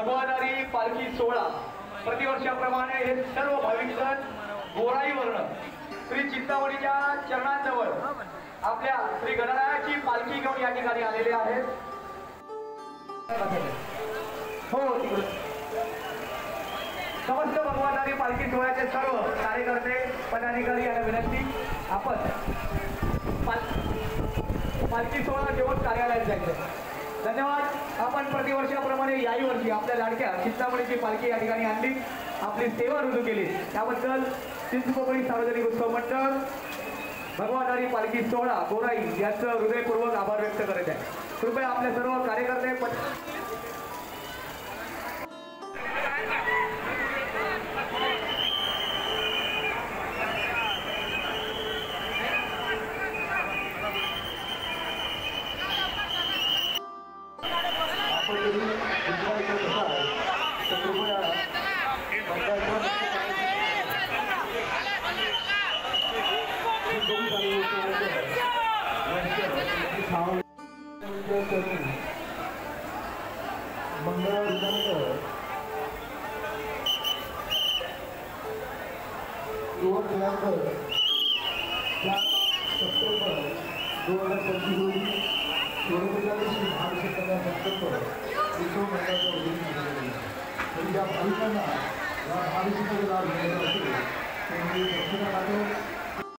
भगवादारी पालखी सोहळा प्रतिवर्षाप्रमाणे हे सर्व भाविकजण गोराई वर्ण श्री चिंतामणीच्या चरणांजवळ आपल्या श्री गणरायाची पालखी घेऊन या ठिकाणी आलेले आहेत। हो, समस्त भगवादारी पालखी सोहळ्याचे सर्व कार्यकर्ते पदाधिकारी यांना विनंती, आपण पालखी सोहळा घेऊन कार्यालयात जायचं। धन्यवाद। आपण प्रतिवर्षाप्रमाणे याही वर्षी आपल्या लाडक्या चिंतामणीची पालखी या ठिकाणी आणली, आपली सेवा रुजू केली, त्याबद्दल चिंचपोकळी सार्वजनिक उत्सव मंडळ भगवादारी पालखी सोहळा गोराई यांचं हृदयपूर्वक आभार व्यक्त करत आहे। कृपया आपल्या सर्व कार्यकर्ते मंगळ दिनांक 2 सप्टेंबर 2025 रोजी श्री महाविष्णू सप्टेंबर उत्सव मंडळाच्या वतीने तर या भाविकांना या महाविष्णूचा लाभ मिळत असेल त्यांनी दक्षिणा